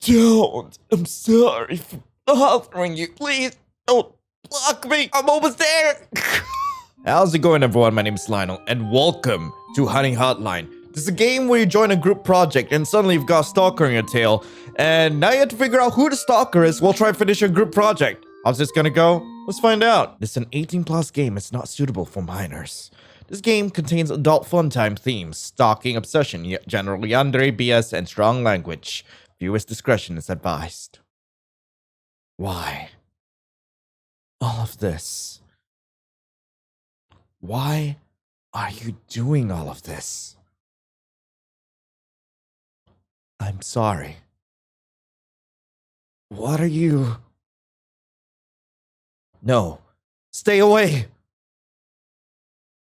Don't. I'm sorry for bothering you. Please don't block me. I'm almost there. How's it going, everyone? My name is Lionel, and welcome to Hunting Hotline. This is a game where you join a group project, and suddenly you've got a stalker on your tail, and now you have to figure out who the stalker is while trying to finish your group project. How's this gonna go? Let's find out. This is an 18+ game. It's not suitable for minors. This game contains adult fun time themes, stalking, obsession, generally yandere, BS, and strong language. Viewers' discretion is advised. Why? All of this. Why are you doing all of this? I'm sorry. What are you? No. Stay away.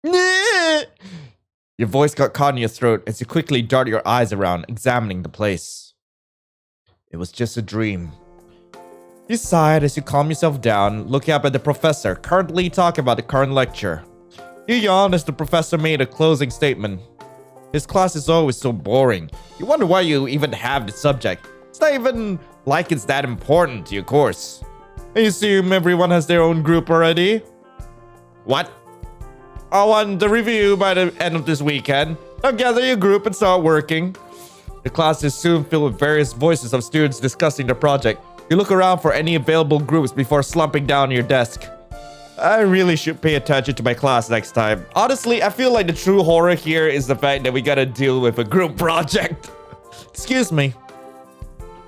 Your voice got caught in your throat as you quickly darted your eyes around, examining the place. It was just a dream. You sighed as you calmed yourself down, looking up at the professor, currently talking about the current lecture. You yawned as the professor made a closing statement. His class is always so boring. You wonder why you even have the subject. It's not even like it's that important to your course. I assume everyone has their own group already? What? I want the review by the end of this weekend. Now gather your group and start working. The class is soon filled with various voices of students discussing the project. You look around for any available groups before slumping down on your desk. I really should pay attention to my class next time. Honestly, I feel like the true horror here is the fact that we gotta deal with a group project. Excuse me.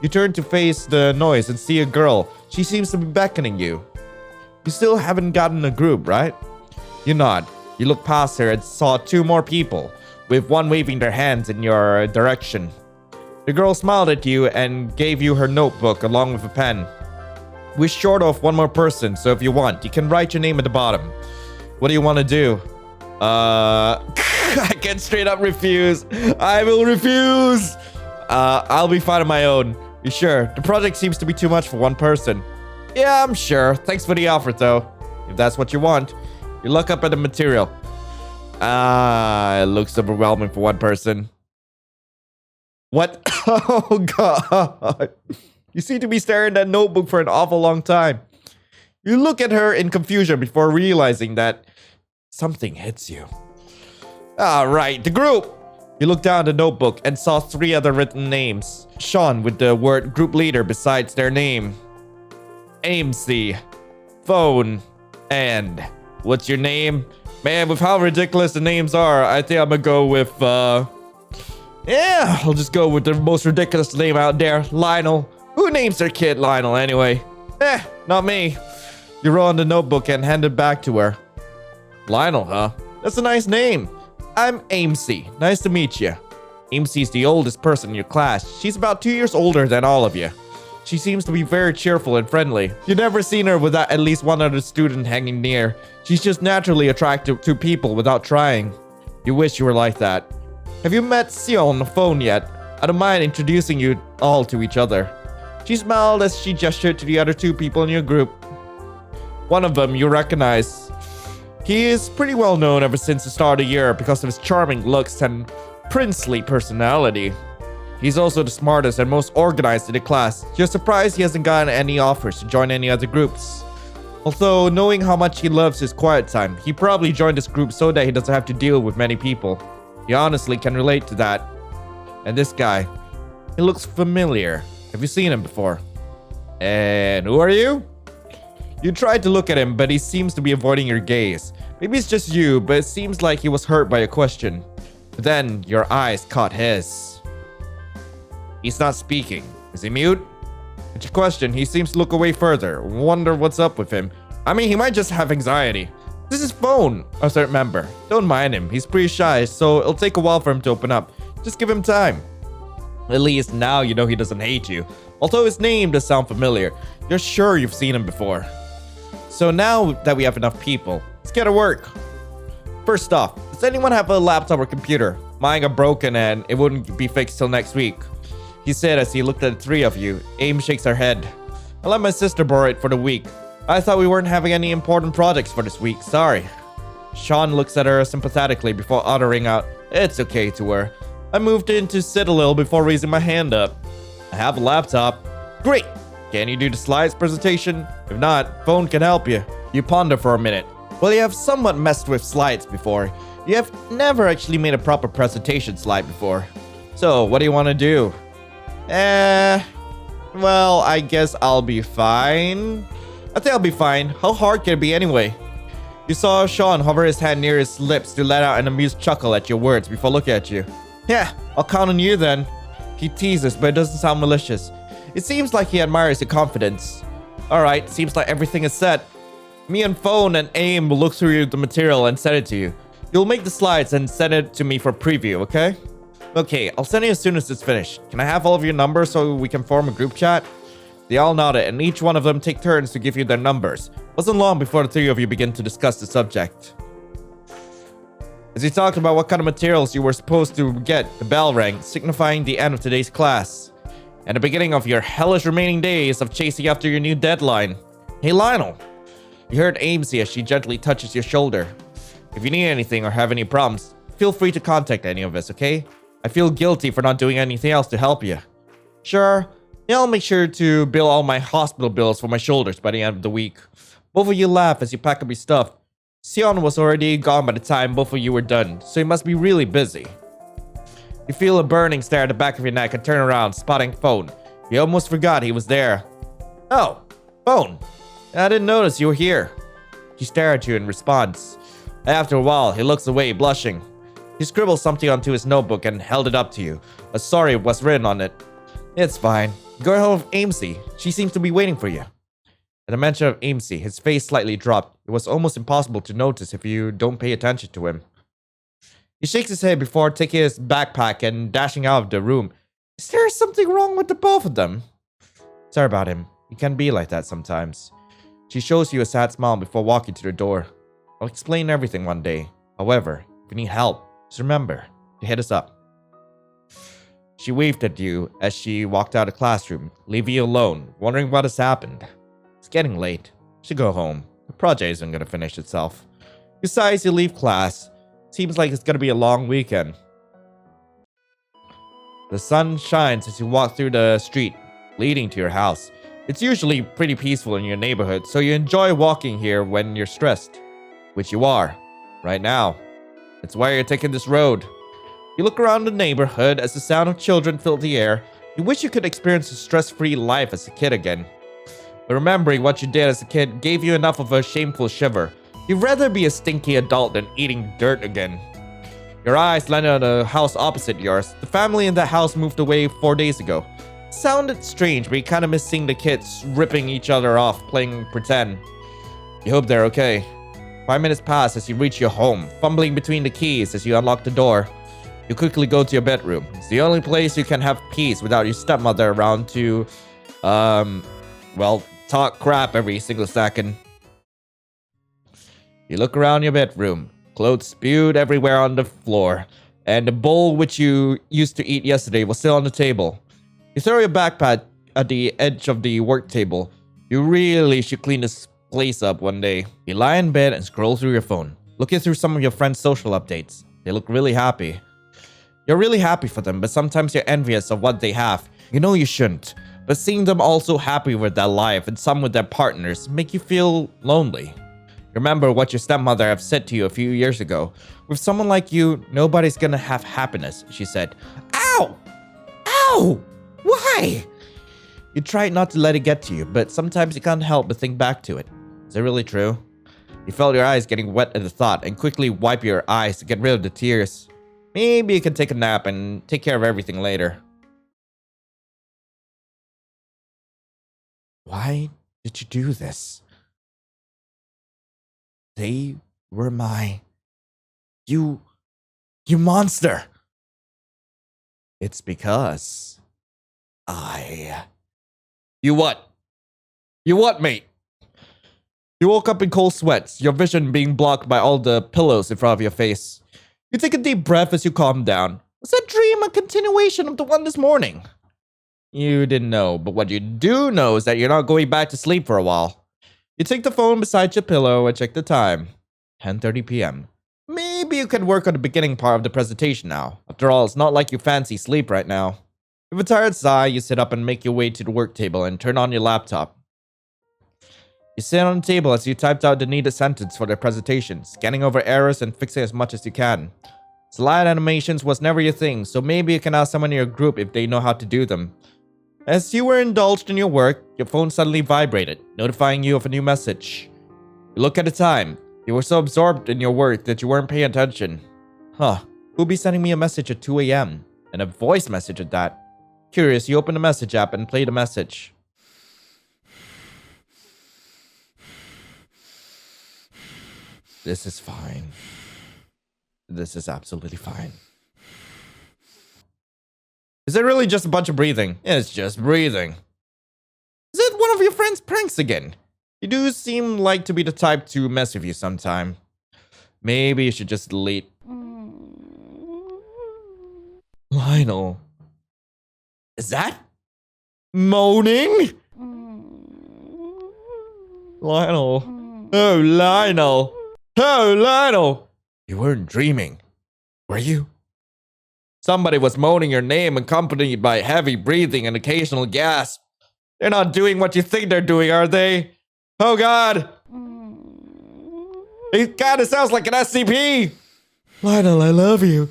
You turn to face the noise and see a girl. She seems to be beckoning you. You still haven't gotten a group, right? You nod. You look past her and saw two more people, with one waving their hands in your direction. The girl smiled at you and gave you her notebook along with a pen. We're short of one more person, so if you want, you can write your name at the bottom. What do you want to do? I can straight up refuse. I will refuse. I'll be fine on my own. You sure? The project seems to be too much for one person. Yeah, I'm sure. Thanks for the offer, though. If that's what you want. You look up at the material. It looks overwhelming for one person. What? Oh, God. You seem to be staring at that notebook for an awful long time. You look at her in confusion before realizing that something hits you. All right, the group. You look down at the notebook and saw 3 other written names. Seon with the word group leader besides their name. Amesy, phone, and what's your name? Man, with how ridiculous the names are, I think I'm gonna go with, yeah, I'll just go with the most ridiculous name out there, Lionel. Who names their kid Lionel anyway? Not me. You roll on the notebook and hand it back to her. Lionel, huh? That's a nice name. I'm Amesy. Nice to meet you. Amesy is the oldest person in your class. She's about 2 years older than all of you. She seems to be very cheerful and friendly. You've never seen her without at least one other student hanging near. She's just naturally attracted to people without trying. You wish you were like that. Have you met Seon on the phone yet? I don't mind introducing you all to each other. She smiled as she gestured to the other 2 people in your group. One of them you recognize. He is pretty well known ever since the start of the year because of his charming looks and princely personality. He's also the smartest and most organized in the class. You're surprised he hasn't gotten any offers to join any other groups. Although, knowing how much he loves his quiet time, he probably joined this group so that he doesn't have to deal with many people. He honestly can relate to that. And this guy, he looks familiar. Have you seen him before? And who are you? You tried to look at him, but he seems to be avoiding your gaze. Maybe it's just you, but it seems like he was hurt by a question. But then, your eyes caught his. He's not speaking. Is he mute? It's a question. He seems to look away further. Wonder what's up with him. I mean, he might just have anxiety. This is phone. I don't remember. Don't mind him. He's pretty shy, so it'll take a while for him to open up. Just give him time. At least now you know he doesn't hate you. Although his name does sound familiar. You're sure you've seen him before. So now that we have enough people, let's get to work. First off, does anyone have a laptop or computer? Mine got broken and it wouldn't be fixed till next week. He said as he looked at the 3 of you. Aim shakes her head. I let my sister borrow it for the week. I thought we weren't having any important projects for this week. Sorry. Seon looks at her sympathetically before uttering out, "It's okay," to her. I moved in to sit a little before raising my hand up. I have a laptop. Great! Can you do the slides presentation? If not, phone can help you. You ponder for a minute. Well, you have somewhat messed with slides before. You have never actually made a proper presentation slide before. So, what do you want to do? Well, I guess I'll be fine. I think I'll be fine. How hard can it be anyway? You saw Seon hover his hand near his lips to let out an amused chuckle at your words before looking at you. Yeah, I'll count on you then. He teases, but it doesn't sound malicious. It seems like he admires your confidence. Alright, seems like everything is set. Me and Phone and Aim will look through the material and send it to you. You'll make the slides and send it to me for preview, okay? Okay, I'll send it as soon as it's finished. Can I have all of your numbers so we can form a group chat? They all nodded, and each one of them take turns to give you their numbers. Wasn't long before the three of you begin to discuss the subject. As you talked about what kind of materials you were supposed to get, the bell rang, signifying the end of today's class. And the beginning of your hellish remaining days of chasing after your new deadline. Hey Lionel! You heard Amesy as she gently touches your shoulder. If you need anything or have any problems, feel free to contact any of us, okay? I feel guilty for not doing anything else to help you. Sure, I'll make sure to bill all my hospital bills for my shoulders by the end of the week. Both of you laugh as you pack up your stuff. Seon was already gone by the time both of you were done, so you must be really busy. You feel a burning stare at the back of your neck and turn around, spotting Phone. You almost forgot he was there. Oh, Phone. I didn't notice you were here. He stared at you in response. After a while, he looks away, blushing. He scribbled something onto his notebook and held it up to you. A sorry was written on it. It's fine. Go home with Amesy. She seems to be waiting for you. At the mention of Amesy, his face slightly dropped. It was almost impossible to notice if you don't pay attention to him. He shakes his head before taking his backpack and dashing out of the room. Is there something wrong with the both of them? Sorry about him. He can be like that sometimes. She shows you a sad smile before walking to the door. I'll explain everything one day. However, if you need help, just remember to hit us up. She waved at you as she walked out of the classroom, leaving you alone, wondering what has happened. It's getting late. You should go home. The project isn't going to finish itself. Besides, you leave class. Seems like it's going to be a long weekend. The sun shines as you walk through the street leading to your house. It's usually pretty peaceful in your neighborhood, so you enjoy walking here when you're stressed. Which you are, right now. That's why you're taking this road. You look around the neighborhood as the sound of children fill the air. You wish you could experience a stress-free life as a kid again. But remembering what you did as a kid gave you enough of a shameful shiver. You'd rather be a stinky adult than eating dirt again. Your eyes landed on the house opposite yours. The family in that house moved away 4 days ago. It sounded strange, but you kind of miss seeing the kids ripping each other off, playing pretend. You hope they're okay. 5 minutes pass as you reach your home, fumbling between the keys as you unlock the door. You quickly go to your bedroom. It's the only place you can have peace without your stepmother around to, talk crap every single second. You look around your bedroom. Clothes spewed everywhere on the floor, and the bowl which you used to eat yesterday was still on the table. You throw your backpack at the edge of the work table. You really should clean this place up one day. You lie in bed and scroll through your phone, looking through some of your friends' social updates. They look really happy. You're really happy for them, but sometimes you're envious of what they have. You know you shouldn't, but seeing them all so happy with their life and some with their partners make you feel lonely. Remember what your stepmother have said to you a few years ago. With someone like you, nobody's gonna have happiness, she said. Ow! Ow! Why? You try not to let it get to you, but sometimes you can't help but think back to it. Is it really true? You felt your eyes getting wet at the thought and quickly wipe your eyes to get rid of the tears. Maybe you can take a nap and take care of everything later. Why did you do this? They were my... You monster! It's because... You what? You what, mate? You woke up in cold sweats, your vision being blocked by all the pillows in front of your face. You take a deep breath as you calm down. Was that dream a continuation of the one this morning? You didn't know, but what you do know is that you're not going back to sleep for a while. You take the phone beside your pillow and check the time. 10:30 p.m. Maybe you can work on the beginning part of the presentation now. After all, it's not like you fancy sleep right now. With a tired sigh, you sit up and make your way to the work table and turn on your laptop. You sit on the table as you typed out the needed sentence for the presentation, scanning over errors and fixing as much as you can. Slide animations was never your thing, so maybe you can ask someone in your group if they know how to do them. As you were indulged in your work, your phone suddenly vibrated, notifying you of a new message. You look at the time. You were so absorbed in your work that you weren't paying attention. Huh, who'll be sending me a message at 2 a.m.? And a voice message at that. Curious, you open the message app and play the message. This is fine. This is absolutely fine. Is it really just a bunch of breathing? It's just breathing. Is it one of your friend's pranks again? You do seem like to be the type to mess with you sometime. Maybe you should just delete. Lionel. Is that moaning? Lionel. Oh, Lionel. Oh, Lionel. You weren't dreaming, were you? Somebody was moaning your name accompanied by heavy breathing and occasional gasp. They're not doing what you think they're doing, are they? Oh God! It kinda sounds like an SCP! Lionel, I love you.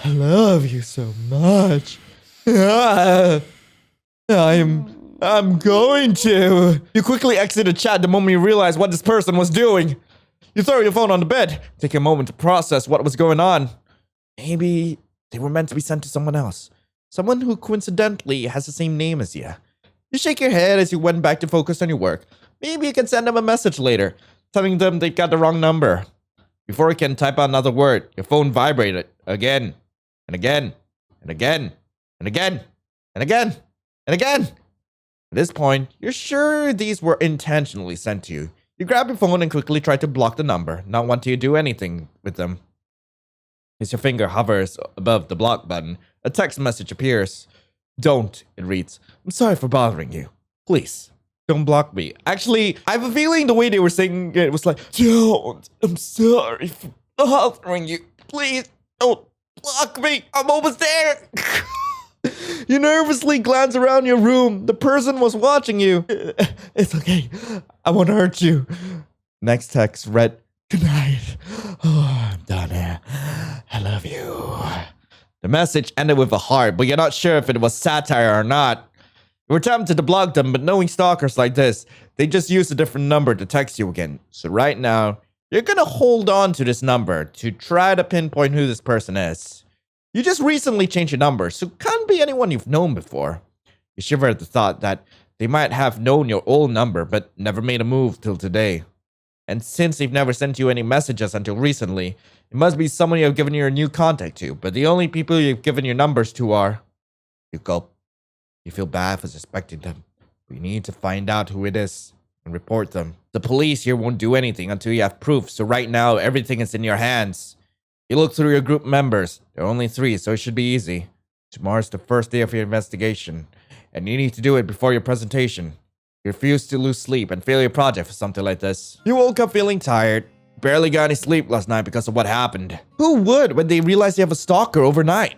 I love you so much. I'm going to. You quickly exit the chat the moment you realize what this person was doing. You throw your phone on the bed, take a moment to process what was going on. Maybe they were meant to be sent to someone else. Someone who coincidentally has the same name as you. You shake your head as you went back to focus on your work. Maybe you can send them a message later, telling them they've got the wrong number. Before you can type out another word, your phone vibrated again, and again, and again, and again, and again, and again. At this point, you're sure these were intentionally sent to you. You grab your phone and quickly try to block the number, not wanting to do anything with them. As your finger hovers above the block button, a text message appears. Don't, it reads. I'm sorry for bothering you. Please, don't block me. Actually, I have a feeling the way they were saying it was like, don't, I'm sorry for bothering you. Please, don't block me. I'm almost there. You nervously glance around your room. The person was watching you. It's okay. I won't hurt you. Next text read, good night. Oh, I'm done here. I love you. The message ended with a heart, but you're not sure if it was satire or not. You were tempted to block them, but knowing stalkers like this, they just use a different number to text you again. So right now, you're gonna hold on to this number to try to pinpoint who this person is. You just recently changed your number, so can't be anyone you've known before. You shiver at the thought that they might have known your old number, but never made a move till today. And since they've never sent you any messages until recently, it must be someone you have given your new contact to, but the only people you've given your numbers to are... You gulp. You feel bad for suspecting them, but you need to find out who it is and report them. The police here won't do anything until you have proof, so right now everything is in your hands. You look through your group members. There are only 3, so it should be easy. Tomorrow's the first day of your investigation, and you need to do it before your presentation. You refuse to lose sleep and fail your project for something like this. You woke up feeling tired. Barely got any sleep last night because of what happened. Who would when they realize you have a stalker overnight?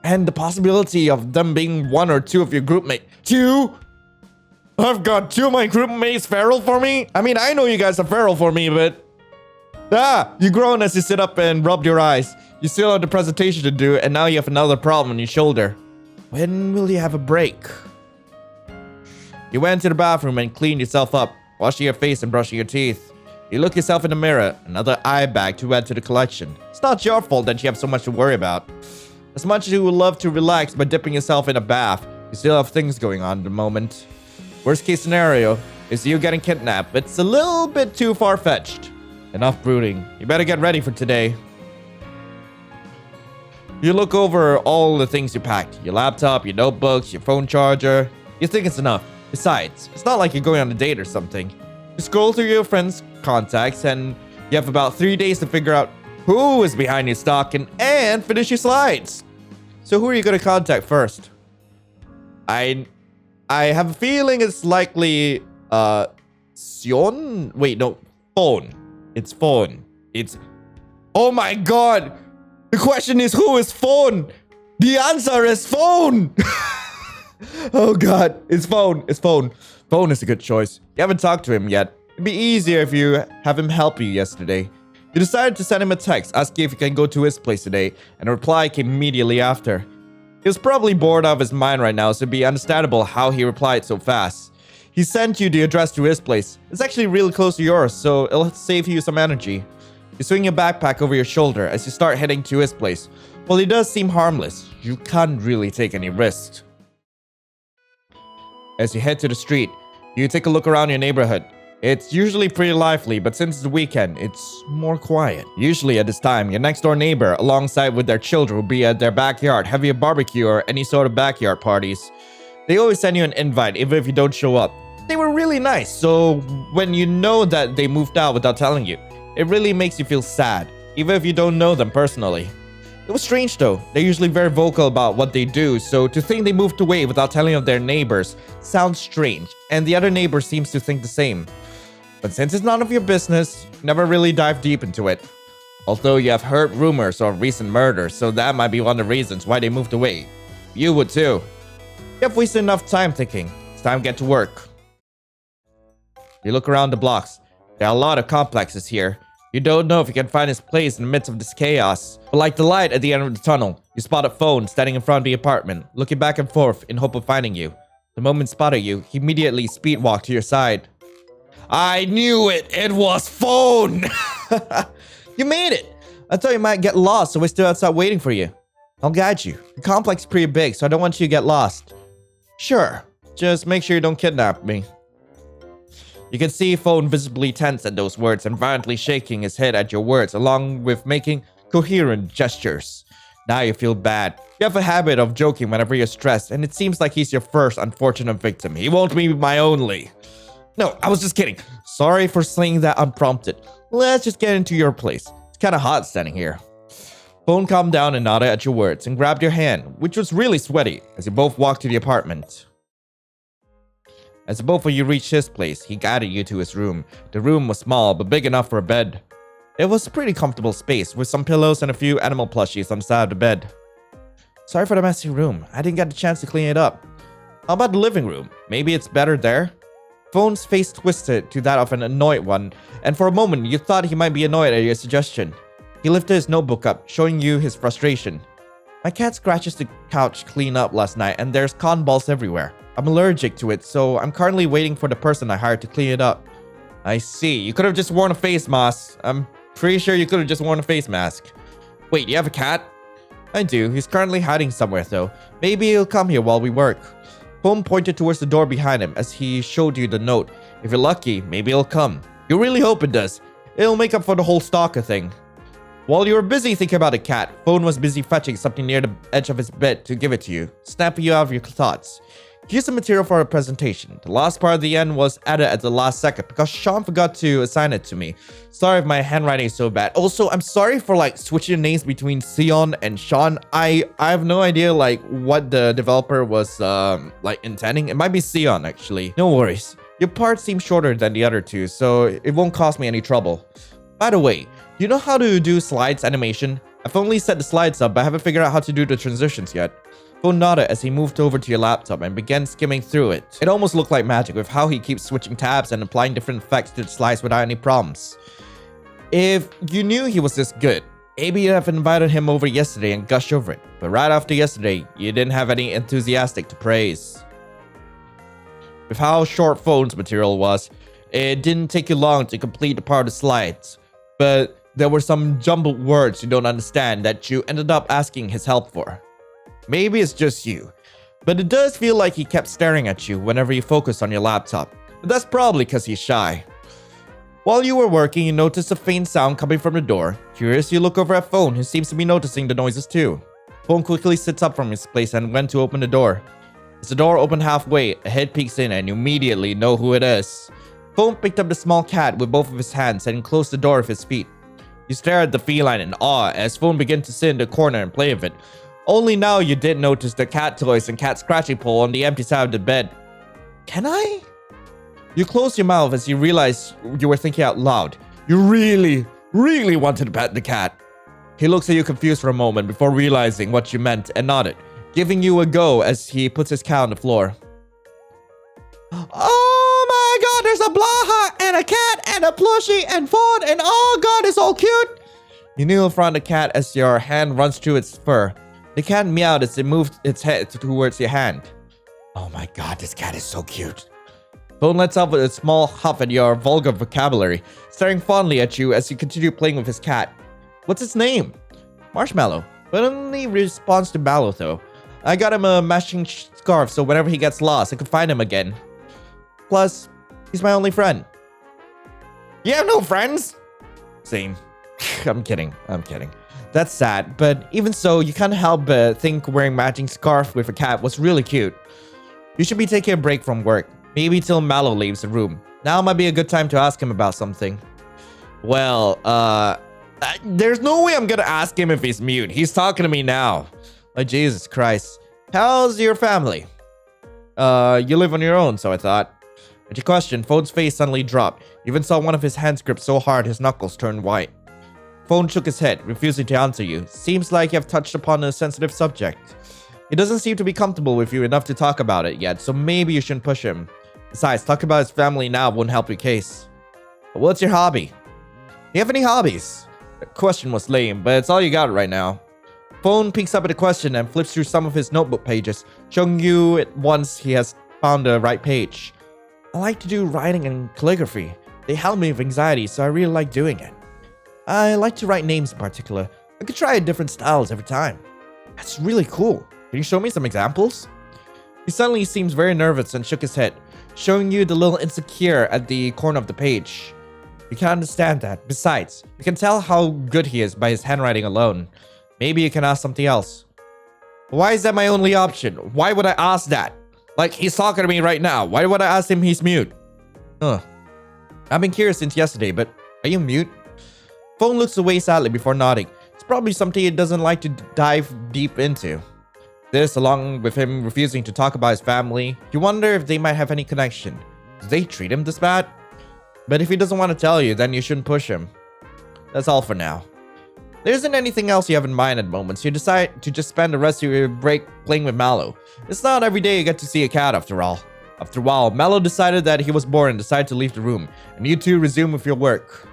And the possibility of them being 1 or 2 of your group mates. 2? I've got 2 of my group mates feral for me? I mean, I know you guys are feral for me, but... You groan as you sit up and rub your eyes. You still have the presentation to do, and now you have another problem on your shoulder. When will you have a break? You went to the bathroom and cleaned yourself up, washing your face and brushing your teeth. You look yourself in the mirror, another eye bag to add to the collection. It's not your fault that you have so much to worry about. As much as you would love to relax by dipping yourself in a bath, you still have things going on at the moment. Worst case scenario is you getting kidnapped, but it's a little bit too far-fetched. Enough brooding. You better get ready for today. You look over all the things you packed. Your laptop, your notebooks, your phone charger. You think it's enough. Besides, it's not like you're going on a date or something. You scroll through your friends' contacts and you have about 3 days to figure out who is behind your stalking and finish your slides. So who are you going to contact first? I have a feeling it's likely Seon? Wait, no, Phone. It's Phone. It's... Oh my god! The question is, who is Phone? The answer is phone! Oh god, it's phone, it's phone. Phone is a good choice. You haven't talked to him yet. It'd be easier if you have him help you yesterday. You decided to send him a text asking if you can go to his place today, and a reply came immediately after. He was probably bored out of his mind right now, so it'd be understandable how he replied so fast. He sent you the address to his place. It's actually really close to yours, so it'll save you some energy. You swing your backpack over your shoulder as you start heading to his place. While he does seem harmless, you can't really take any risks. As you head to the street, you take a look around your neighborhood. It's usually pretty lively, but since it's the weekend, it's more quiet. Usually at this time, your next door neighbor, alongside with their children, will be at their backyard having a barbecue or any sort of backyard parties. They always send you an invite, even if you don't show up. They were really nice, so when you know that they moved out without telling you, it really makes you feel sad, even if you don't know them personally. It was strange though. They're usually very vocal about what they do, so to think they moved away without telling of their neighbors sounds strange, and the other neighbor seems to think the same. But since it's none of your business, never really dive deep into it. Although you have heard rumors of recent murders, so that might be one of the reasons why they moved away. You would too. You have wasted enough time thinking. It's time to get to work. You look around the blocks. There are a lot of complexes here. You don't know if you can find his place in the midst of this chaos. But like the light at the end of the tunnel, you spot a phone standing in front of the apartment, looking back and forth in hope of finding you. The moment he spotted you, he immediately speedwalked to your side. I knew it! It was phone! You made it! I thought you might get lost, so we're still outside waiting for you. I'll guide you. The complex is pretty big, so I don't want you to get lost. Sure. Just make sure you don't kidnap me. You can see Phone visibly tense at those words and violently shaking his head at your words, along with making coherent gestures. Now you feel bad. You have a habit of joking whenever you're stressed, and it seems like he's your first unfortunate victim. He won't be my only. No, I was just kidding. Sorry for saying that unprompted. Let's just get into your place. It's kind of hot standing here. Phone calmed down and nodded at your words and grabbed your hand, which was really sweaty, as you both walked to the apartment. As both of you reached his place, he guided you to his room. The room was small, but big enough for a bed. It was a pretty comfortable space, with some pillows and a few animal plushies on the side of the bed. Sorry for the messy room. I didn't get the chance to clean it up. How about the living room? Maybe it's better there? Phone's face twisted to that of an annoyed one, and for a moment you thought he might be annoyed at your suggestion. He lifted his notebook up, showing you his frustration. My cat scratches the couch clean up last night, and there's cotton balls everywhere. I'm allergic to it, so I'm currently waiting for the person I hired to clean it up. I see. You could have just worn a face mask. I'm pretty sure you could have just worn a face mask. Wait, you have a cat? I do. He's currently hiding somewhere, though. Maybe he'll come here while we work. Home pointed towards the door behind him as he showed you the note. If you're lucky, maybe he'll come. You really hope it does. It'll make up for the whole Stalker thing. While you were busy thinking about the cat, Phone was busy fetching something near the edge of his bed to give it to you, snapping you out of your thoughts. Here's the material for our presentation. The last part of the end was added at the last second because Sean forgot to assign it to me. Sorry if my handwriting is so bad. Also, I'm sorry for switching the names between Seon and Sean. I have no idea what the developer was intending. It might be Seon actually. No worries. Your part seems shorter than the other two, so it won't cause me any trouble. By the way, do you know how to do slides animation? I've only set the slides up, but I haven't figured out how to do the transitions yet. Phone nodded as he moved over to your laptop and began skimming through it. It almost looked like magic with how he keeps switching tabs and applying different effects to the slides without any problems. If you knew he was this good, maybe you'd have invited him over yesterday and gushed over it. But right after yesterday, you didn't have any enthusiastic to praise. With how short Phone's material was, it didn't take you long to complete the part of the slides. But there were some jumbled words you don't understand that you ended up asking his help for. Maybe it's just you, but it does feel like he kept staring at you whenever you focused on your laptop. But that's probably because he's shy. While you were working, you noticed a faint sound coming from the door. Curious, you look over at Phone, who seems to be noticing the noises too. Phone quickly sits up from his place and went to open the door. As the door opened halfway, a head peeks in and you immediately know who it is. Phone picked up the small cat with both of his hands and closed the door with his feet. You stare at the feline in awe as Phone began to sit in the corner and play with it. Only now you did notice the cat toys and cat scratching pole on the empty side of the bed. Can I? You closed your mouth as you realized you were thinking out loud. You really wanted to pet the cat. He looks at you confused for a moment before realizing what you meant and nodded, giving you a go as he puts his cat on the floor. Oh my god, there's a Blaha and a cat and a plushie and phone and oh god, it's all cute. You kneel in front of the cat as your hand runs through its fur. The cat meowed as it moved its head towards your hand. Oh my god, this cat is so cute. Phone lets out a small huff at your vulgar vocabulary, staring fondly at you as you continue playing with his cat. What's its name? Marshmallow. But only responds to Mallow though. I got him a matching scarf so whenever he gets lost, I can find him again. Plus, he's my only friend. You have no friends? Same. I'm kidding. That's sad, but even so, you can't help but think wearing matching scarf with a cat was really cute. You should be taking a break from work. Maybe till Mallow leaves the room. Now might be a good time to ask him about something. Well, there's no way I'm gonna ask him if he's mute. He's talking to me now. Like, Jesus Christ. How's your family? You live on your own, so I thought. At your question, Phone's face suddenly dropped. You even saw one of his hands grip so hard his knuckles turned white. Phone shook his head, refusing to answer you. Seems like you have touched upon a sensitive subject. He doesn't seem to be comfortable with you enough to talk about it yet, so maybe you shouldn't push him. Besides, talking about his family now won't help your case. But what's your hobby? Do you have any hobbies? The question was lame, but it's all you got right now. Phone peeks up at the question and flips through some of his notebook pages, showing you at once he has found the right page. I like to do writing and calligraphy. They help me with anxiety, so I really like doing it. I like to write names in particular. I could try different styles every time. That's really cool. Can you show me some examples? He suddenly seems very nervous and shook his head, showing you the little insecure at the corner of the page. You can't understand that. Besides, you can tell how good he is by his handwriting alone. Maybe you can ask something else. Why is that my only option? Why would I ask that? Like, he's talking to me right now. Why would I ask him he's mute? I've been curious since yesterday, but are you mute? Phone looks away sadly before nodding. It's probably something he doesn't like to dive deep into. This, along with him refusing to talk about his family, you wonder if they might have any connection. Do they treat him this bad? But if he doesn't want to tell you, then you shouldn't push him. That's all for now. There isn't anything else you have in mind at the moment, so you decide to just spend the rest of your break playing with Mallow. It's not every day you get to see a cat after all. After a while, Mallow decided that he was bored and decided to leave the room, and you two resume with your work.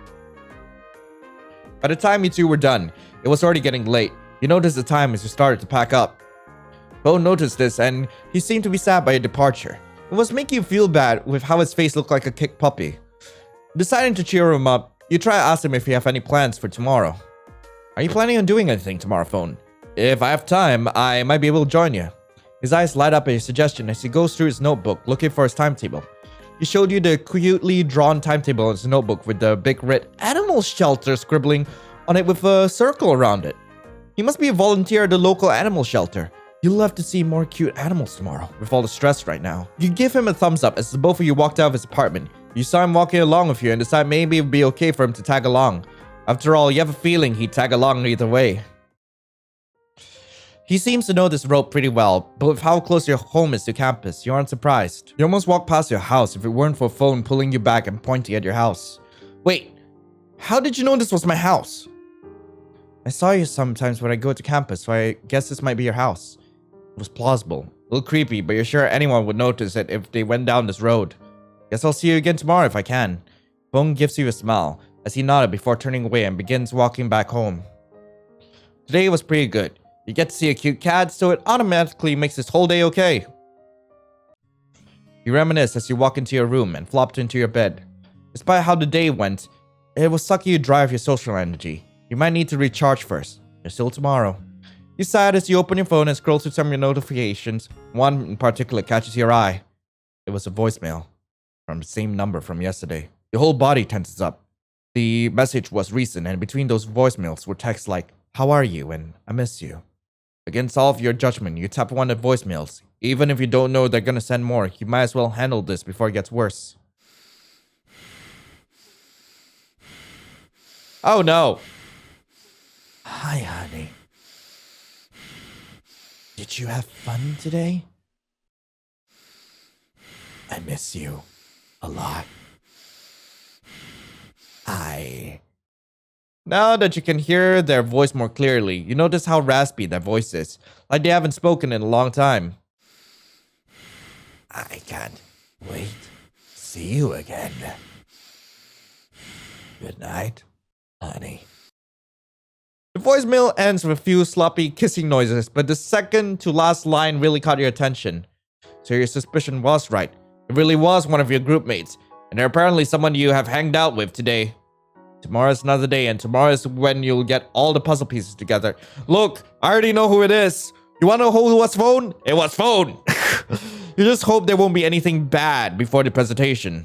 By the time you two were done, it was already getting late. You noticed the time as you started to pack up. Bo noticed this, and he seemed to be sad by your departure. It was making you feel bad with how his face looked like a kicked puppy. Deciding to cheer him up, you try to ask him if you have any plans for tomorrow. Are you planning on doing anything tomorrow, Phone? If I have time, I might be able to join you. His eyes light up at your suggestion as he goes through his notebook looking for his timetable. He showed you the cutely drawn timetable in his notebook with the big red animal shelter scribbling on it with a circle around it. He must be a volunteer at the local animal shelter. You'll have to see more cute animals tomorrow with all the stress right now. You give him a thumbs up as the both of you walked out of his apartment. You saw him walking along with you and decide maybe it would be okay for him to tag along. After all, you have a feeling he'd tag along either way. He seems to know this road pretty well, but with how close your home is to campus, you aren't surprised. You almost walked past your house if it weren't for a Phone pulling you back and pointing at your house. Wait, how did you know this was my house? I saw you sometimes when I go to campus, so I guess this might be your house. It was plausible. A little creepy, but you're sure anyone would notice it if they went down this road. Guess I'll see you again tomorrow if I can. Phone gives you a smile as he nodded before turning away and begins walking back home. Today was pretty good. You get to see a cute cat, so it automatically makes this whole day okay. You reminisce as you walk into your room and flop into your bed. Despite how the day went, it will suck you dry of your social energy. You might need to recharge first. There's still tomorrow. You sigh as you open your phone and scroll through some of your notifications. One in particular catches your eye. It was a voicemail from the same number from yesterday. Your whole body tenses up. The message was recent, and between those voicemails were texts like, "How are you?" and "I miss you." Against all of your judgment, you tap one of the voicemails. Even if you don't know they're gonna send more, you might as well handle this before it gets worse. Oh no. Hi, honey. Did you have fun today? I miss you a lot. I Now that you can hear their voice more clearly, you notice how raspy their voice is, like they haven't spoken in a long time. I can't wait to see you again. Good night, honey. The voicemail ends with a few sloppy kissing noises, but the second to last line really caught your attention. So your suspicion was right. It really was one of your group mates, and they're apparently someone you have hanged out with today. Tomorrow's another day, and tomorrow is when you'll get all the puzzle pieces together. Look, I already know who it is. You wanna know who was phone? It was phone. You just hope there won't be anything bad before the presentation.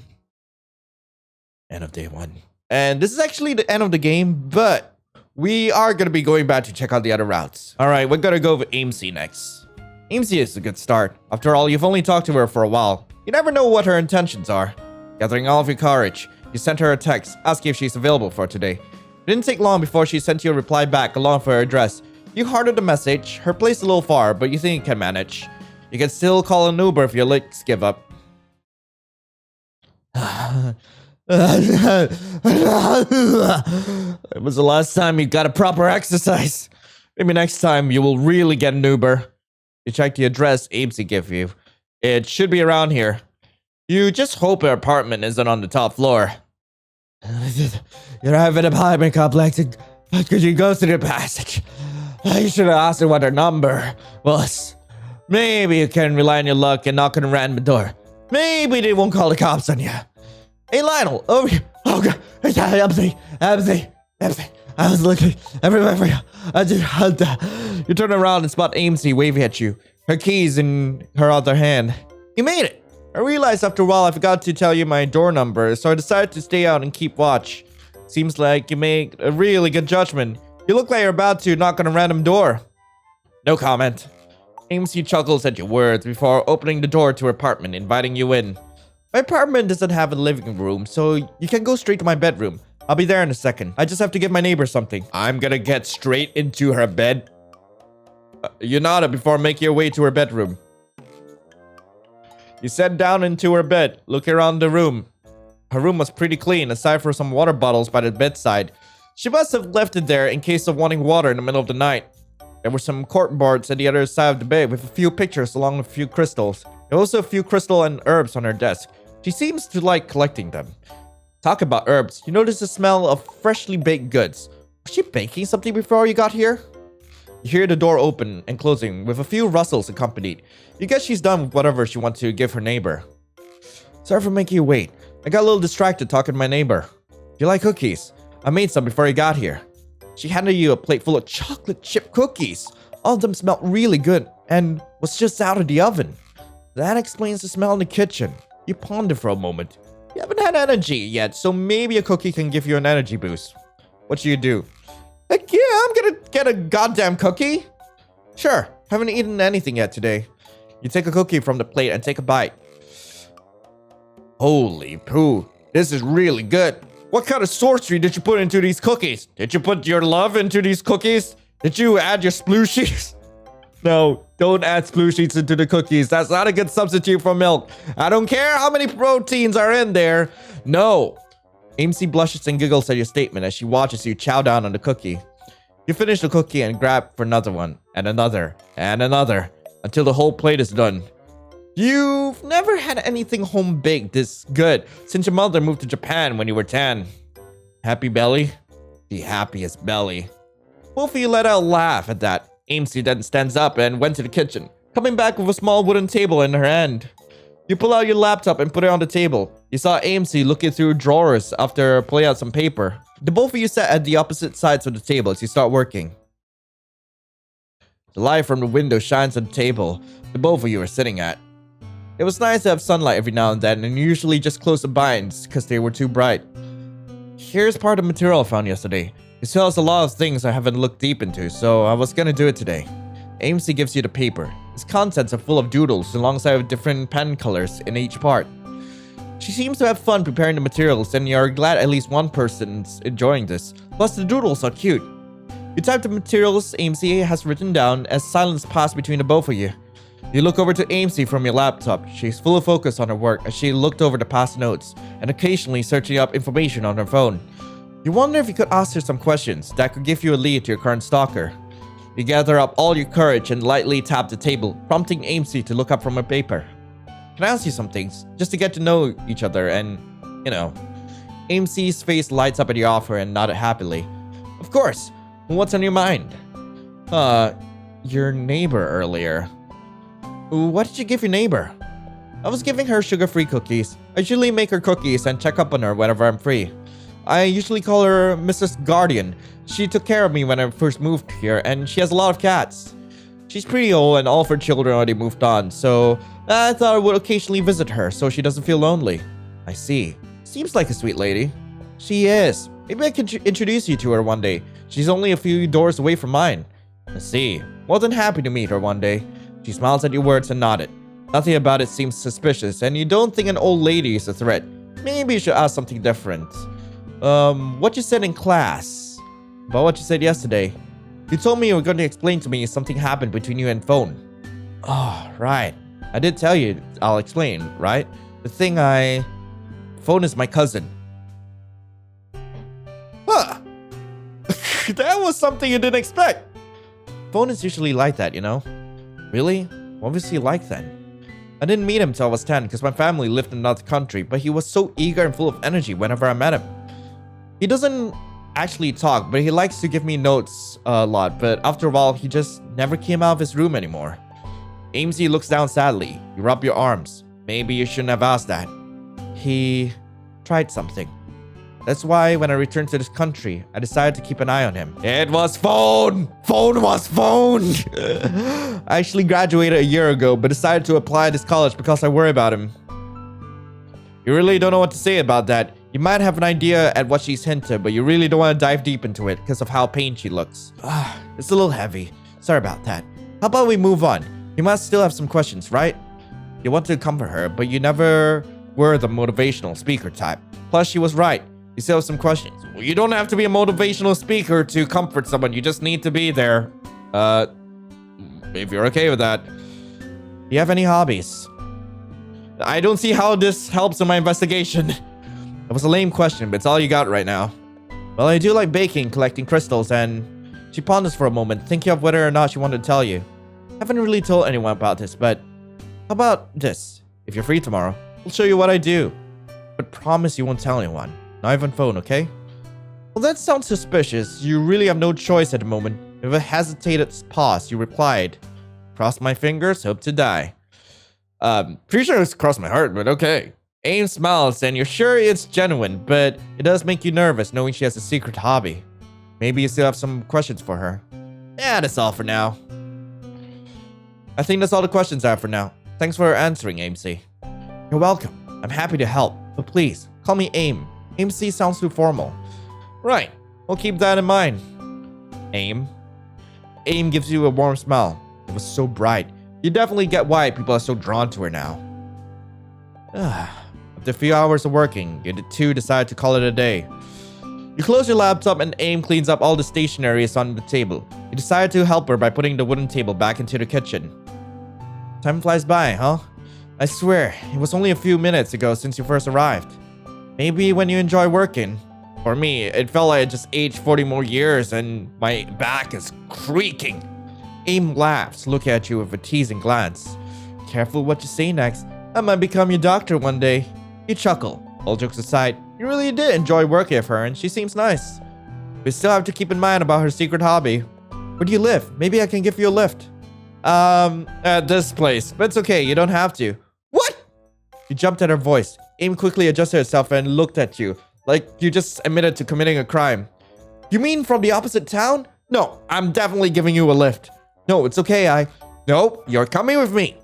End of day 1. And this is actually the end of the game, but we are going to be going back to check out the other routes. All right, we're going to go with Amesy next. Amesy is a good start. After all, you've only talked to her for a while. You never know what her intentions are. Gathering all of your courage, you sent her a text, asking if she's available for today. It didn't take long before she sent you a reply back along for her address. You hearted the message. Her place is a little far, but you think you can manage. You can still call an Uber if your legs give up. It was the last time you got a proper exercise. Maybe next time you will really get an Uber. You check the address Amesy gave you. It should be around here. You just hope her apartment isn't on the top floor. You have an apartment complex. Could you go through the passage? You should have asked her what her number was. Maybe you can rely on your luck and knock on a random door. Maybe they won't call the cops on you. Hey, Lionel, over here. Oh, God. Amesy. I was looking everywhere for you. You turn around and spot Amesy waving at you, her keys in her other hand. You made it. I realized after a while I forgot to tell you my door number, so I decided to stay out and keep watch. Seems like you made a really good judgment. You look like you're about to knock on a random door. No comment. Amesy chuckles at your words before opening the door to her apartment, inviting you in. My apartment doesn't have a living room, so you can go straight to my bedroom. I'll be there in a second. I just have to give my neighbor something. I'm gonna get straight into her bed. You nodded before making your way to her bedroom. You sat down into her bed, looking around the room. Her room was pretty clean, aside from some water bottles by the bedside. She must have left it there in case of wanting water in the middle of the night. There were some cork boards at the other side of the bed with a few pictures along with a few crystals. There were also a few crystal and herbs on her desk. She seems to like collecting them. Talk about herbs. You notice the smell of freshly baked goods. Was she baking something before you got here? You hear the door open and closing with a few rustles accompanied. You guess she's done with whatever she wants to give her neighbor. Sorry for making you wait. I got a little distracted talking to my neighbor. Do you like cookies? I made some before you got here. She handed you a plate full of chocolate chip cookies. All of them smelled really good and was just out of the oven. That explains the smell in the kitchen. You ponder for a moment. You haven't had energy yet, so maybe a cookie can give you an energy boost. What do you do? Heck yeah, I'm gonna get a goddamn cookie. Sure, haven't eaten anything yet today. You take a cookie from the plate and take a bite. Holy poo, this is really good. What kind of sorcery did you put into these cookies? Did you put your love into these cookies? Did you add your splooshies? No, don't add splooshies into the cookies. That's not a good substitute for milk. I don't care how many proteins are in there. No. Amesy blushes and giggles at your statement as she watches you chow down on the cookie. You finish the cookie and grab for another one, and another, until the whole plate is done. You've never had anything home baked this good since your mother moved to Japan when you were 10. Happy belly? The happiest belly. Both of you let out a laugh at that. Amesy then stands up and went to the kitchen, coming back with a small wooden table in her hand. You pull out your laptop and put it on the table. You saw Amesy looking through drawers after pulling out some paper. The both of you sat at the opposite sides of the table as you start working. The light from the window shines on the table the both of you are sitting at. It was nice to have sunlight every now and then, and you usually just close the blinds because they were too bright. Here's part of the material I found yesterday. It tells a lot of things I haven't looked deep into, so I was gonna do it today. Amesy gives you the paper. Its contents are full of doodles alongside with different pen colors in each part. She seems to have fun preparing the materials, and you're glad at least one person's enjoying this. Plus, the doodles are cute. You type the materials Amesy has written down as silence passed between the both of you. You look over to Amesy from your laptop. She's full of focus on her work as she looked over the past notes and occasionally searching up information on her phone. You wonder if you could ask her some questions that could give you a lead to your current stalker. You gather up all your courage and lightly tap the table, prompting Amesy to look up from her paper. Can I ask you some things? Just to get to know each other and, you know. Amesy's face lights up at the offer and nodded happily. Of course. What's on your mind? Your neighbor earlier. What did you give your neighbor? I was giving her sugar-free cookies. I usually make her cookies and check up on her whenever I'm free. I usually call her Mrs. Guardian. She took care of me when I first moved here, and she has a lot of cats. She's pretty old and all of her children already moved on, so I thought I would occasionally visit her so she doesn't feel lonely. I see. Seems like a sweet lady. She is. Maybe I can introduce you to her one day. She's only a few doors away from mine. I see. More than happy to meet her one day. She smiled at your words and nodded. Nothing about it seems suspicious, and you don't think an old lady is a threat. Maybe you should ask something different. What you said in class? About what you said yesterday. You told me you were going to explain to me if something happened between you and Phone. Oh, right. I did tell you I'll explain, right? Phone is my cousin. Huh. That was something you didn't expect. Phone is usually like that, you know? Really? What was he like then? I didn't meet him till I was 10 because my family lived in another country, but he was so eager and full of energy whenever I met him. He doesn't actually talk, but he likes to give me notes a lot, but after a while, he just never came out of his room anymore. Amesy looks down sadly. You rub your arms. Maybe you shouldn't have asked that. He tried something. That's why when I returned to this country, I decided to keep an eye on him. It was Phone! Phone was Phone! I actually graduated a year ago, but decided to apply at this college because I worry about him. You really don't know what to say about that. You might have an idea at what she's hinted, but you really don't want to dive deep into it because of how pained she looks. It's a little heavy. Sorry about that. How about we move on? You must still have some questions, right? You want to comfort her, but you never were the motivational speaker type. Plus, she was right. You still have some questions. Well, you don't have to be a motivational speaker to comfort someone. You just need to be there. If you're okay with that. Do you have any hobbies? I don't see how this helps in my investigation. It was a lame question, but it's all you got right now. Well, I do like baking, collecting crystals, and... She ponders for a moment, thinking of whether or not she wanted to tell you. I haven't really told anyone about this, but... How about this? If you're free tomorrow, I'll show you what I do. But promise you won't tell anyone. Not even Phone, okay? Well, that sounds suspicious. You really have no choice at the moment. With a hesitated pause, you replied, cross my fingers, hope to die. Pretty sure it's crossed my heart, but okay. Aim smiles, and you're sure it's genuine, but it does make you nervous knowing she has a secret hobby. Maybe you still have some questions for her. Yeah, that's all for now. I think that's all the questions I have for now. Thanks for answering, Amesy. You're welcome. I'm happy to help, but please, call me Aim. Amesy sounds too formal. Right, we'll keep that in mind. Aim. Aim gives you a warm smile. It was so bright. You definitely get why people are so drawn to her now. After a few hours of working, you two decide to call it a day. You close your laptop and Aim cleans up all the stationery on the table. You decide to help her by putting the wooden table back into the kitchen. Time flies by, huh? I swear, it was only a few minutes ago since you first arrived. Maybe when you enjoy working. For me, it felt like I just aged 40 more years and my back is creaking. Aim laughs, looking at you with a teasing glance. Careful what you say next. I might become your doctor one day. You chuckle. All jokes aside, you really did enjoy working with her and she seems nice. We still have to keep in mind about her secret hobby. Where do you live? Maybe I can give you a lift. At this place. But it's okay, you don't have to. What? You jumped at her voice. Aim quickly adjusted herself and looked at you, like you just admitted to committing a crime. You mean from the opposite town? No, I'm definitely giving you a lift. No, it's okay, Nope, you're coming with me.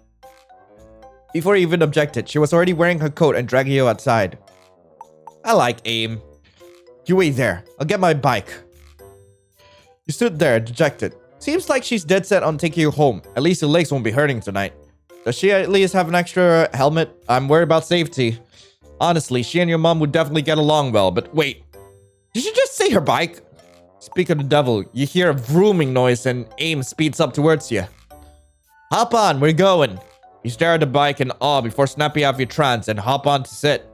Before you even objected, she was already wearing her coat and dragging you outside. I like Aim. You wait there. I'll get my bike. You stood there, dejected. Seems like she's dead set on taking you home. At least your legs won't be hurting tonight. Does she at least have an extra helmet? I'm worried about safety. Honestly, she and your mom would definitely get along well, but wait. Did you just say her bike? Speak of the devil, you hear a vrooming noise and Aim speeds up towards you. Hop on, we're going. You stare at the bike in awe before snapping out of your trance and hop on to sit.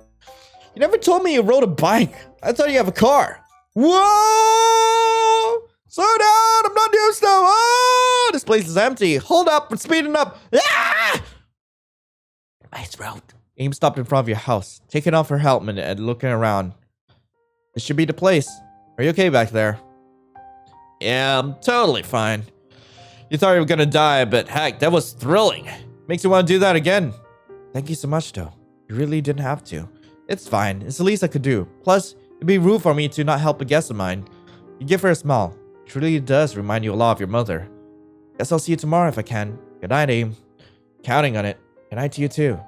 You never told me you rode a bike. I thought you have a car. Whoa! Slow down! I'm not doing stuff! Oh! This place is empty. Hold up! We're speeding up! Ah! My throat. Amy stopped in front of your house, taking off her helmet and looking around. This should be the place. Are you okay back there? Yeah, I'm totally fine. You thought you were gonna die, but heck, that was thrilling. Makes you want to do that again. Thank you so much, though. You really didn't have to. It's fine. It's the least I could do. Plus, it'd be rude for me to not help a guest of mine. You give her a smile. It really does remind you a lot of your mother. Guess I'll see you tomorrow if I can. Good night, Aim. Counting on it. Good night to you, too.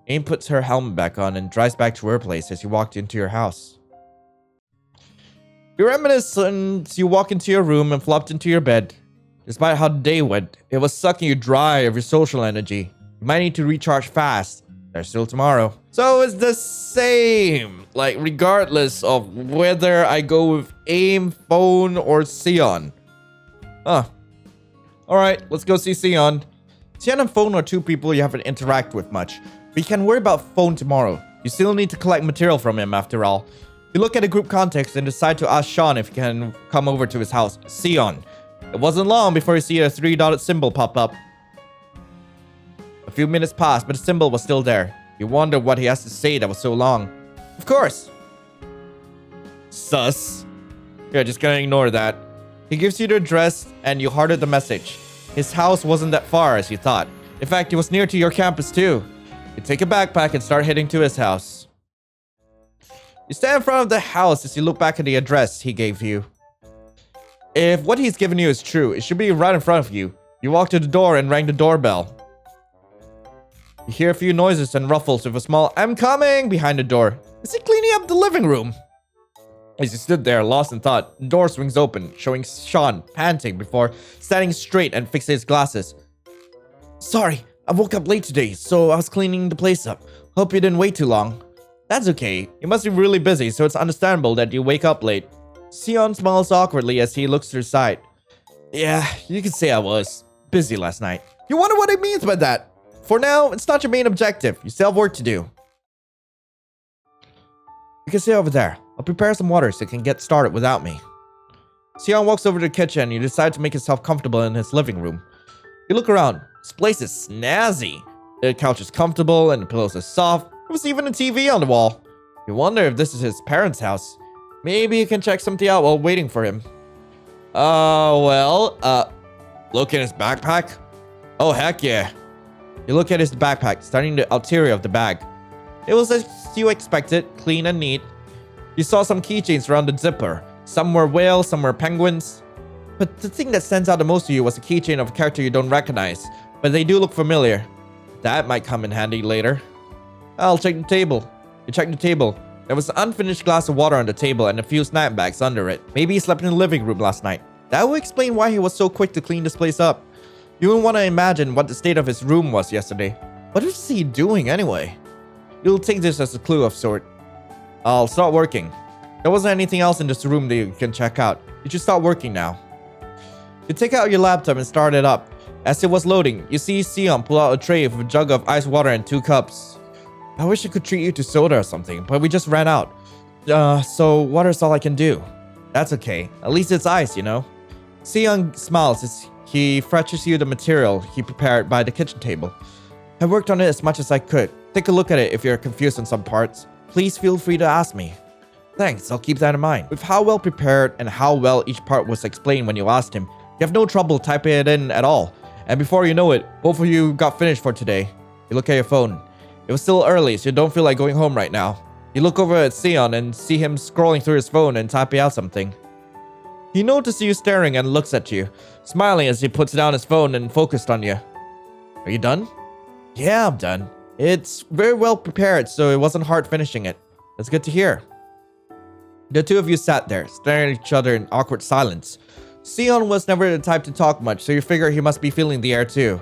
Aim puts her helmet back on and drives back to her place as you walked into your house. You reminisce as you walk into your room and flopped into your bed. Despite how the day went, it was sucking you dry of your social energy. You might need to recharge fast. There's still tomorrow. So it's the same, like regardless of whether I go with Aim, Phone, or Seon. Huh. Alright, let's go see Seon. Seon and Phone are two people you haven't interacted with much. But you can worry about Phone tomorrow. You still need to collect material from him after all. You look at the group context and decide to ask Sean if he can come over to his house. Seon. It wasn't long before you see a 3-dotted symbol pop up. A few minutes passed, but the symbol was still there. You wonder what he has to say that was so long. Of course. Sus. You're just gonna ignore that. He gives you the address and you hearted the message. His house wasn't that far as you thought. In fact, it was near to your campus too. You take a backpack and start heading to his house. You stand in front of the house as you look back at the address he gave you. If what he's given you is true, it should be right in front of you. You walk to the door and rang the doorbell. You hear a few noises and ruffles with a small "I'm coming" behind the door. Is he cleaning up the living room? As you stood there, lost in thought, the door swings open, showing Sean panting before standing straight and fixing his glasses. Sorry, I woke up late today, so I was cleaning the place up. Hope you didn't wait too long. That's okay. You must be really busy, so it's understandable that you wake up late. Seon smiles awkwardly as he looks to the side. Yeah, you could say I was busy last night. You wonder what he means by that? For now, it's not your main objective. You still have work to do. You can sit over there. I'll prepare some water so you can get started without me. Seon walks over to the kitchen and you decide to make yourself comfortable in his living room. You look around. This place is snazzy. The couch is comfortable and the pillows are soft. There was even a TV on the wall. You wonder if this is his parents' house. Maybe you can check something out while waiting for him. Look in his backpack. Oh, heck yeah. You look at his backpack, starting the ulterior of the bag. It was as you expected, clean and neat. You saw some keychains around the zipper. Some were whales, some were penguins. But the thing that stands out the most to you was a keychain of a character you don't recognize. But they do look familiar. That might come in handy later. I'll check the table. You check the table. There was an unfinished glass of water on the table and a few snack bags under it. Maybe he slept in the living room last night. That would explain why he was so quick to clean this place up. You wouldn't want to imagine what the state of his room was yesterday. What is he doing anyway? You'll take this as a clue of sort. I'll start working. There wasn't anything else in this room that you can check out. You should start working now. You take out your laptop and start it up. As it was loading, you see Seon pull out a tray with a jug of ice water and 2 cups. I wish I could treat you to soda or something, but we just ran out. So water's all I can do. That's okay. At least it's ice, you know? Seon smiles as he fetches you the material he prepared by the kitchen table. I worked on it as much as I could. Take a look at it if you're confused on some parts. Please feel free to ask me. Thanks, I'll keep that in mind. With how well prepared and how well each part was explained when you asked him, you have no trouble typing it in at all. And before you know it, both of you got finished for today. You look at your phone. It was still early, so you don't feel like going home right now. You look over at Seon and see him scrolling through his phone and typing out something. He notices you staring and looks at you, smiling as he puts down his phone and focused on you. Are you done? Yeah, I'm done. It's very well prepared, so it wasn't hard finishing it. That's good to hear. The two of you sat there, staring at each other in awkward silence. Seon was never the type to talk much, so you figure he must be feeling the air too.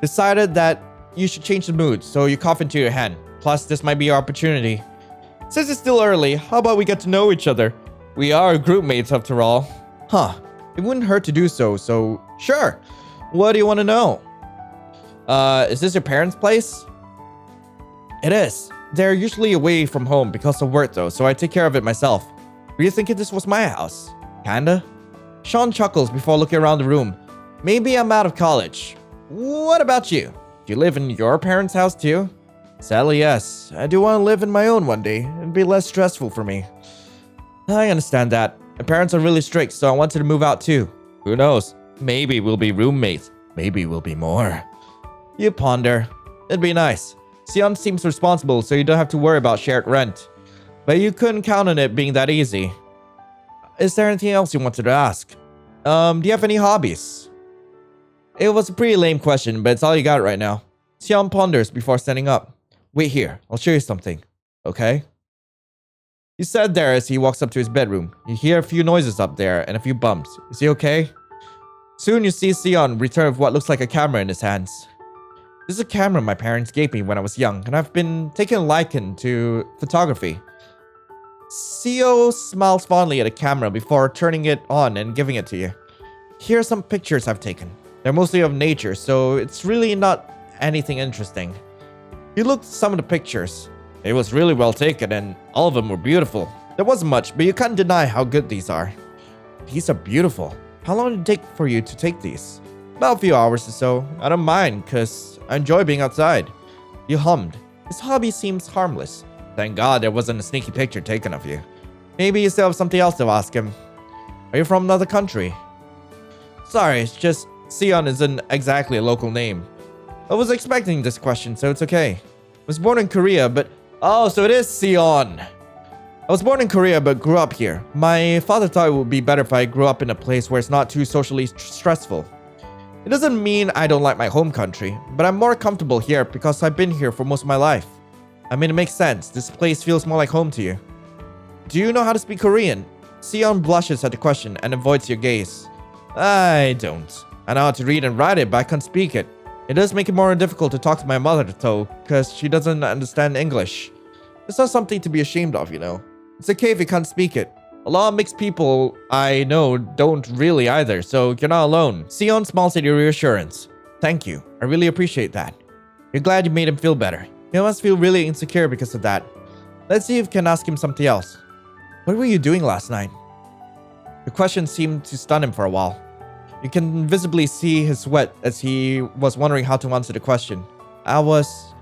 Decided that you should change the mood, so you cough into your hand. Plus, this might be your opportunity. Since it's still early, how about we get to know each other? We are group mates after all. Huh. It wouldn't hurt to do so, so sure. What do you want to know? Is this your parents' place? It is. They're usually away from home because of work though, so I take care of it myself. Were you thinking this was my house? Kinda? Sean chuckles before looking around the room. Maybe I'm out of college. What about you? Do you live in your parents' house too? Sadly, yes. I do want to live in my own one day. It'd be less stressful for me. I understand that. My parents are really strict, so I wanted to move out too. Who knows? Maybe we'll be roommates. Maybe we'll be more. You ponder. It'd be nice. Seon seems responsible, so you don't have to worry about shared rent. But you couldn't count on it being that easy. Is there anything else you wanted to ask? Do you have any hobbies? It was a pretty lame question, but it's all you got right now. Seon ponders before standing up. Wait here, I'll show you something. Okay? He said there as he walks up to his bedroom. You hear a few noises up there and a few bumps. Is he okay? Soon you see Seon return with what looks like a camera in his hands. This is a camera my parents gave me when I was young, and I've been taking a liking to photography. Seo smiles fondly at the camera before turning it on and giving it to you. Here are some pictures I've taken. They're mostly of nature, so it's really not anything interesting. You looked at some of the pictures. It was really well taken, and all of them were beautiful. There wasn't much, but you can't deny how good these are. These are beautiful. How long did it take for you to take these? About a few hours or so. I don't mind, because I enjoy being outside. You hummed. This hobby seems harmless. Thank God there wasn't a sneaky picture taken of you. Maybe you still have something else to ask him. Are you from another country? Sorry, it's just Seon isn't exactly a local name. I was expecting this question, so it's okay. I was born in Korea, but... Oh, so it is Seon. I was born in Korea, but grew up here. My father thought it would be better if I grew up in a place where it's not too socially stressful. It doesn't mean I don't like my home country, but I'm more comfortable here because I've been here for most of my life. I mean, it makes sense. This place feels more like home to you. Do you know how to speak Korean? Seon blushes at the question and avoids your gaze. I don't. I know how to read and write it, but I can't speak it. It does make it more difficult to talk to my mother, though, because she doesn't understand English. It's not something to be ashamed of, you know. It's okay if you can't speak it. A lot of mixed people I know don't really either, so you're not alone. Seon smiles at your reassurance. Thank you. I really appreciate that. You're glad you made him feel better. He must feel really insecure because of that. Let's see if we can ask him something else. What were you doing last night? The question seemed to stun him for a while. You can visibly see his sweat as he was wondering how to answer the question. I was,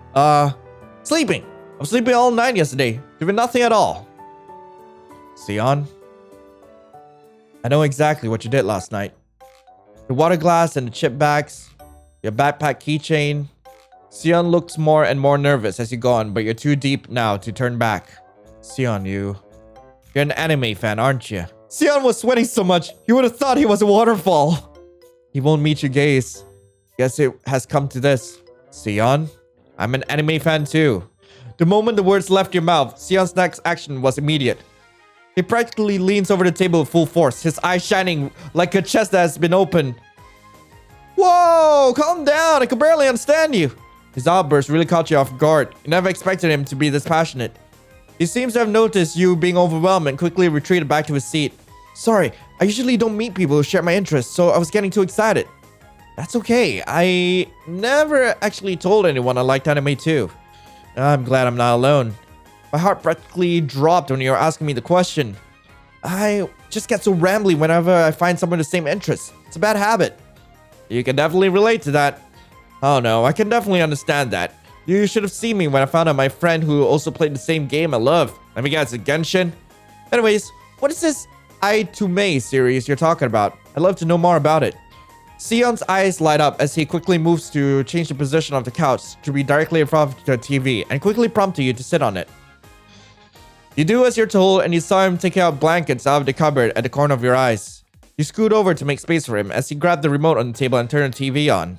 sleeping. I was sleeping all night yesterday, doing nothing at all. Seon, I know exactly what you did last night. The water glass and the chip bags, your backpack keychain. Seon looks more and more nervous as you go on, but you're too deep now to turn back. Seon, you're an anime fan, aren't you? Seon was sweating so much, you would have thought he was a waterfall. He won't meet your gaze. Guess it has come to this. Seon, I'm an anime fan too. The moment the words left your mouth, Seon's next action was immediate. He practically leans over the table with full force, his eyes shining like a chest that has been opened. Whoa, calm down, I can barely understand you. His outburst really caught you off guard. You never expected him to be this passionate. He seems to have noticed you being overwhelmed and quickly retreated back to his seat. Sorry, I usually don't meet people who share my interests, so I was getting too excited. That's okay. I never actually told anyone I liked anime too. I'm glad I'm not alone. My heart practically dropped when you were asking me the question. I just get so rambly whenever I find someone with the same interests. It's a bad habit. You can definitely relate to that. Oh no, I can definitely understand that. You should have seen me when I found out my friend who also played the same game I love. Let me guess, Genshin? Anyways, what is this I to May series you're talking about? I'd love to know more about it. Seon's eyes light up as he quickly moves to change the position of the couch to be directly in front of the TV and quickly prompting you to sit on it. You do as you're told and you saw him take out blankets out of the cupboard at the corner of your eyes. You scoot over to make space for him as he grabbed the remote on the table and turned the TV on.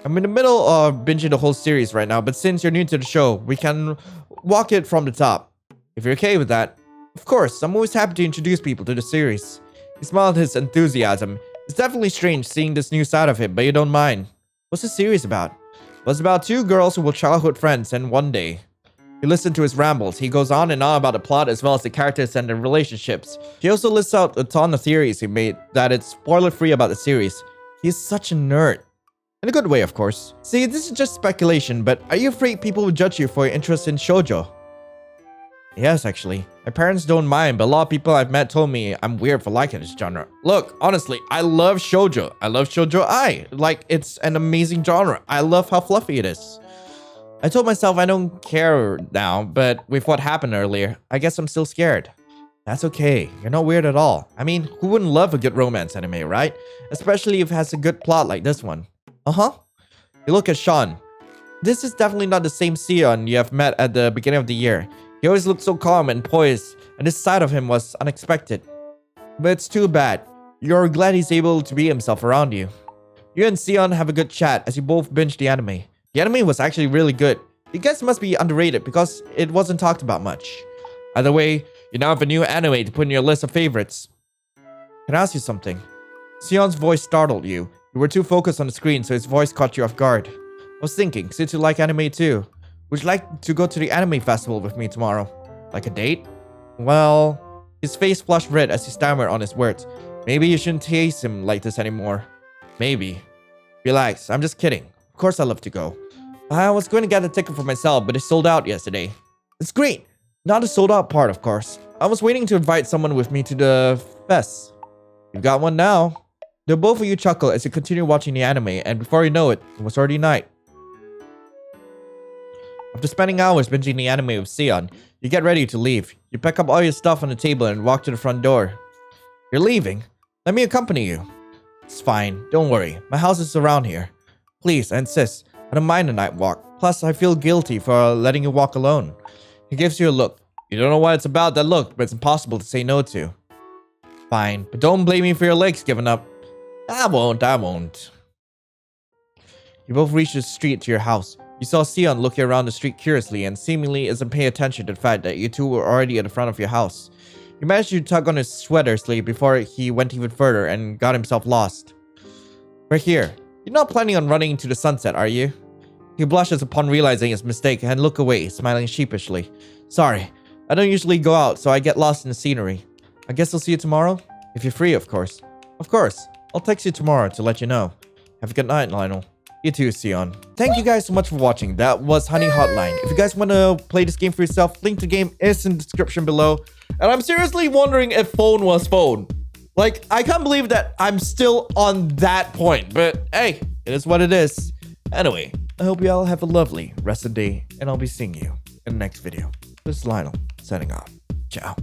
I'm in the middle of binging the whole series right now, but since you're new to the show, we can walk it from the top. If you're okay with that. Of course, I'm always happy to introduce people to the series. He smiled his enthusiasm. It's definitely strange seeing this new side of him, but you don't mind. What's the series about? Well, it's about two girls who were childhood friends and one day. You listen to his rambles. He goes on and on about the plot as well as the characters and their relationships. He also lists out a ton of theories he made that it's spoiler-free about the series. He's such a nerd. In a good way, of course. See, this is just speculation, but are you afraid people will judge you for your interest in shoujo? Yes, actually. My parents don't mind, but a lot of people I've met told me I'm weird for liking this genre. Look, honestly, I love shoujo. I love shoujo ai. Like, it's an amazing genre. I love how fluffy it is. I told myself I don't care now, but with what happened earlier, I guess I'm still scared. That's okay. You're not weird at all. I mean, who wouldn't love a good romance anime, right? Especially if it has a good plot like this one. Uh-huh. You look at Sean. This is definitely not the same Seon you have met at the beginning of the year. He always looked so calm and poised, and this side of him was unexpected. But it's too bad. You're glad he's able to be himself around you. You and Seon have a good chat as you both binge the anime. The anime was actually really good. You guys must be underrated because it wasn't talked about much. Either way, you now have a new anime to put in your list of favorites. Can I ask you something? Seon's voice startled you. You were too focused on the screen, so his voice caught you off guard. I was thinking, since you like anime too, would you like to go to the anime festival with me tomorrow? Like a date? Well, his face flushed red as he stammered on his words. Maybe you shouldn't tease him like this anymore. Maybe. Relax, I'm just kidding. Of course I'd love to go. I was going to get a ticket for myself, but it sold out yesterday. It's great. Not the sold out part, of course. I was waiting to invite someone with me to the fest. You've got one now. The both of you chuckle as you continue watching the anime, and before you know it, it was already night. After spending hours binging the anime with Seon, you get ready to leave. You pick up all your stuff on the table and walk to the front door. You're leaving? Let me accompany you. It's fine, don't worry. My house is around here. Please, I insist. I don't mind a night walk. Plus, I feel guilty for letting you walk alone. He gives you a look. You don't know what it's about, that look, but it's impossible to say no to. Fine, but don't blame me for your legs giving up. I won't. You both reach the street to your house. You saw Seon looking around the street curiously and seemingly isn't paying attention to the fact that you two were already at the front of your house. You managed to tug on his sweater sleeve before he went even further and got himself lost. We're here. You're not planning on running into the sunset, are you? He blushes upon realizing his mistake and look away, smiling sheepishly. Sorry, I don't usually go out, so I get lost in the scenery. I guess I'll see you tomorrow? If you're free, of course. Of course. I'll text you tomorrow to let you know. Have a good night, Lionel. You too, Seon. Thank you guys so much for watching. That was Honey Hotline. If you guys want to play this game for yourself, link to the game is in the description below. And I'm seriously wondering if phone was phone. Like, I can't believe that I'm still on that point. But hey, it is what it is. Anyway, I hope you all have a lovely rest of the day. And I'll be seeing you in the next video. This is Lionel, signing off. Ciao.